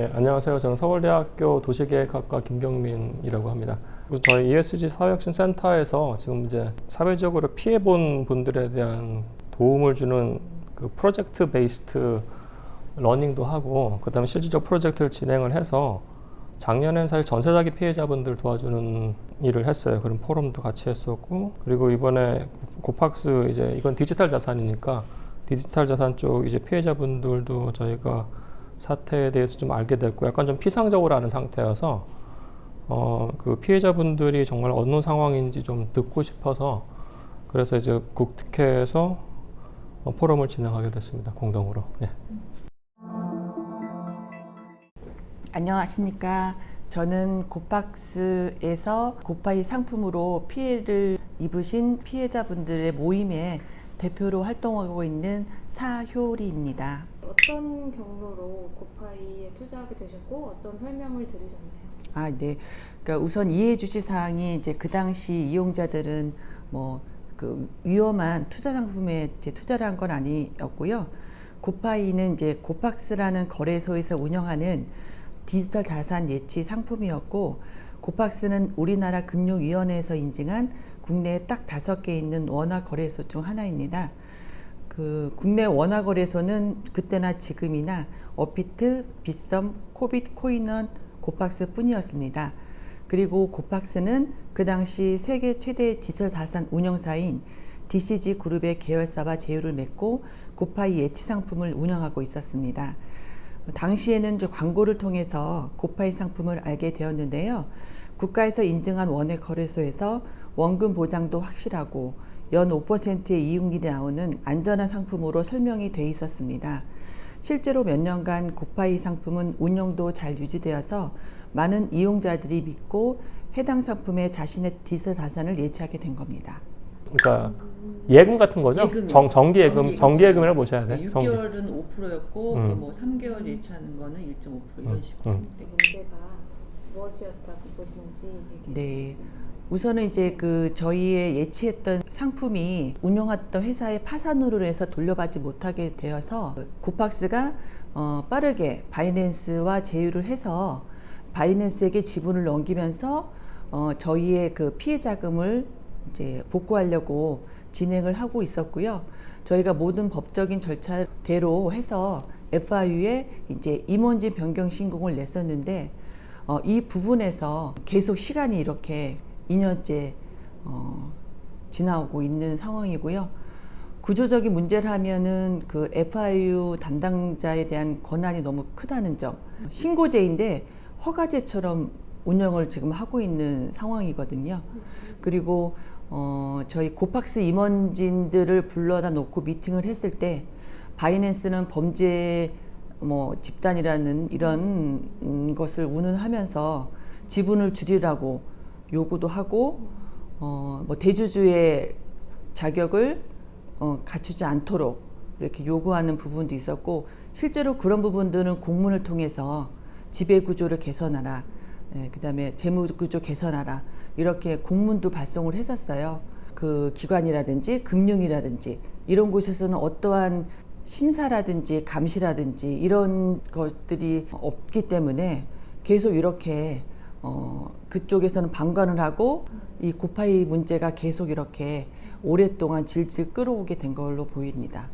네, 안녕하세요. 저는 서울대학교 도시계획학과 김경민이라고 합니다. 그리고 저희 ESG 사회혁신센터에서 지금 이제 사회적으로 피해본 분들에 대한 도움을 주는 그 프로젝트 베이스트 러닝도 하고, 그다음에 실질적 프로젝트를 진행을 해서 작년엔 사실 전세 사기 피해자분들 도와주는 일을 했어요. 그런 포럼도 같이 했었고, 그리고 이번에 고팍스 이제 이건 디지털 자산이니까 디지털 자산 쪽 이제 피해자분들도 저희가 사태에 대해서 좀 알게 됐고, 약간 좀 피상적으로 아는 상태여서 그 피해자분들이 정말 어느 상황인지 좀 듣고 싶어서, 그래서 이제 국특회에서 포럼을 진행하게 됐습니다. 공동으로. 네. 안녕하십니까. 저는 고팍스에서 고파이 상품으로 피해를 입으신 피해자분들의 모임의 대표로 활동하고 있는 사효리입니다. 어떤 경로로 고파이에 투자하게 되셨고 어떤 설명을 들으셨나요? 네. 그러니까 우선 이해해 주실 사항이 이제 그 당시 이용자들은 그 위험한 투자 상품에 이제 투자를 한 건 아니었고요. 고파이는 이제 고팍스라는 거래소에서 운영하는 디지털 자산 예치 상품이었고, 고팍스는 우리나라 금융위원회에서 인증한 국내에 딱 5개 있는 원화 거래소 중 하나입니다. 그 국내 원화 거래소는 그때나 지금이나 어피트, 빗썸, 코빗, 코인원, 고팍스 뿐이었습니다. 그리고 고팍스는 그 당시 세계 최대 디지털 자산 운영사인 DCG 그룹의 계열사와 제휴를 맺고 고파이 예치 상품을 운영하고 있었습니다. 당시에는 광고를 통해서 고파이 상품을 알게 되었는데요. 국가에서 인증한 원외 거래소에서 원금 보장도 확실하고 연 5%의 이익률이 나오는 안전한 상품으로 설명이 돼 있었습니다. 실제로 몇 년간 고파이 상품은 운영도 잘 유지되어서 많은 이용자들이 믿고 해당 상품에 자신의 디지털 자산을 예치하게 된 겁니다. 그러니까 예금 같은 거죠? 예금이요. 정기예금이라고 보셔야 돼요. 6개월은 5%였고 뭐 3개월 예치하는 거는 1.5% 이런 식으로. 문제가 무엇이었다고 보시는지 얘기해 주실 수 있어요? 우선은 이제 저희의 예치했던 상품이 운영했던 회사의 파산으로 해서 돌려받지 못하게 되어서 고팍스가 빠르게 바이낸스와 제휴를 해서 바이낸스에게 지분을 넘기면서 저희의 그 피해 자금을 이제 복구하려고 진행을 하고 있었고요. 저희가 모든 법적인 절차대로 해서 FIU에 이제 임원진 변경 신공을 냈었는데, 이 부분에서 계속 시간이 이렇게 2년째 지나오고 있는 상황이고요. 구조적인 문제를 하면은 그 FIU 담당자에 대한 권한이 너무 크다는 점, 신고제인데 허가제처럼 운영을 지금 하고 있는 상황이거든요. 그리고 저희 고팍스 임원진들을 불러다 놓고 미팅을 했을 때 바이낸스는 범죄 집단이라는 이런 것을 운운하면서 지분을 줄이라고 요구도 하고 대주주의 자격을 갖추지 않도록 이렇게 요구하는 부분도 있었고, 실제로 그런 부분들은 공문을 통해서 지배구조를 개선하라, 그다음에 재무구조 개선하라, 이렇게 공문도 발송을 했었어요. 그 기관이라든지 금융이라든지 이런 곳에서는 어떠한 심사라든지 감시라든지 이런 것들이 없기 때문에 계속 이렇게 그쪽에서는 방관을 하고 이 고파이 문제가 계속 이렇게 오랫동안 질질 끌어오게 된 걸로 보입니다.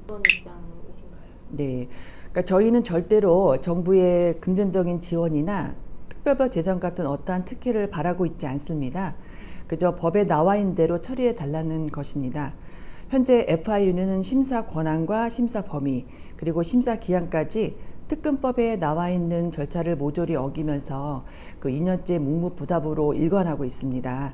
어떤 입장이신가요? 네, 그러니까 저희는 절대로 정부의 금전적인 지원이나 특별법 제정 같은 어떠한 특혜를 바라고 있지 않습니다. 그저 법에 나와 있는 대로 처리해 달라는 것입니다. 현재 FIU는 심사 권한과 심사 범위, 그리고 심사 기한까지 특근법에 나와 있는 절차를 모조리 어기면서 그 2년째 묵묵부답으로 일관하고 있습니다.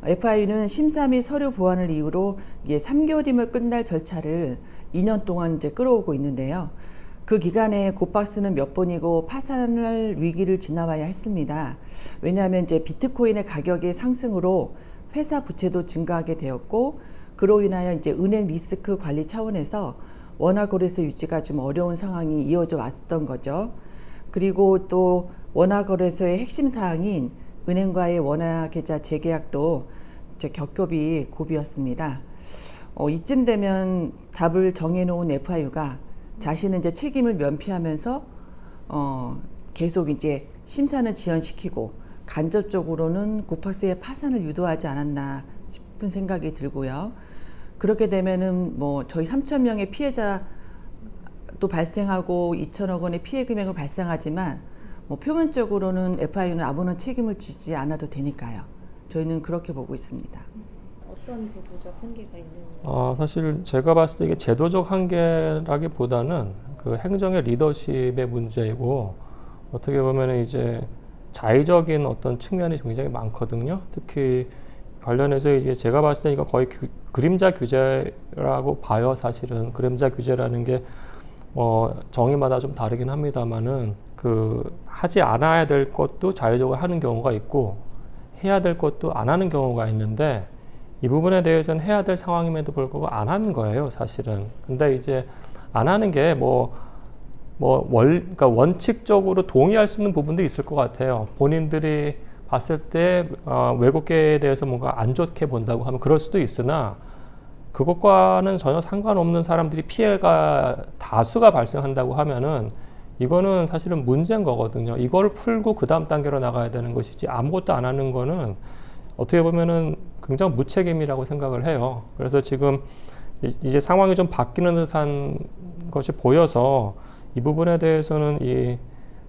FIU는 심사 및 서류 보완을 이유로 이게 3개월이면 끝날 절차를 2년 동안 이제 끌어오고 있는데요. 그 기간에 고팍스는 몇 번이고 파산할 위기를 지나와야 했습니다. 왜냐하면 이제 비트코인의 가격의 상승으로 회사 부채도 증가하게 되었고, 그로 인하여 이제 은행 리스크 관리 차원에서 원화 거래소 유지가 좀 어려운 상황이 이어져 왔던 거죠. 그리고 또 원화 거래소의 핵심 사항인 은행과의 원화 계좌 재계약도 겹겹이 고비였습니다. 이쯤 되면 답을 정해놓은 FIU가 자신은 이제 책임을 면피하면서 계속 이제 심사는 지연시키고 간접적으로는 고팍스의 파산을 유도하지 않았나 싶은 생각이 들고요. 그렇게 되면은 뭐 저희 3천 명의 피해자도 발생하고 2천억 원의 피해 금액을 발생하지만 뭐 표면적으로는 FIU는 아무런 책임을 지지 않아도 되니까요. 저희는 그렇게 보고 있습니다. 어떤 제도적 한계가 있는? 사실 제가 봤을 때 이게 제도적 한계라기보다는 그 행정의 리더십의 문제이고 어떻게 보면 이제 자의적인 어떤 측면이 굉장히 많거든요. 특히 관련해서 이제 제가 봤을 때 이거 거의 그림자 규제라고 봐요. 사실은 그림자 규제라는 게 정의마다 좀 다르긴 합니다만은 그 하지 않아야 될 것도 자의적으로 하는 경우가 있고 해야 될 것도 안 하는 경우가 있는데 이 부분에 대해서는 해야 될 상황임에도 불구하고 안 하는 거예요, 사실은. 근데 이제 안 하는 게 그러니까 원칙적으로 동의할 수 있는 부분도 있을 것 같아요. 본인들이 봤을 때 외국계에 대해서 뭔가 안 좋게 본다고 하면 그럴 수도 있으나 그것과는 전혀 상관없는 사람들이 피해가 다수가 발생한다고 하면은 이거는 사실은 문제인 거거든요. 이걸 풀고 그 다음 단계로 나가야 되는 것이지 아무것도 안 하는 거는 어떻게 보면은 굉장히 무책임이라고 생각을 해요. 그래서 지금 이제 상황이 좀 바뀌는 듯한 것이 보여서 이 부분에 대해서는 이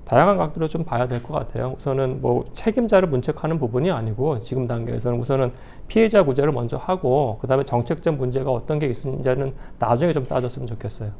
다양한 각도로 좀 봐야 될 것 같아요. 우선은 뭐 책임자를 문책하는 부분이 아니고 지금 단계에서는 우선은 피해자 구제를 먼저 하고 그 다음에 정책적 문제가 어떤 게 있는지는 나중에 좀 따졌으면 좋겠어요.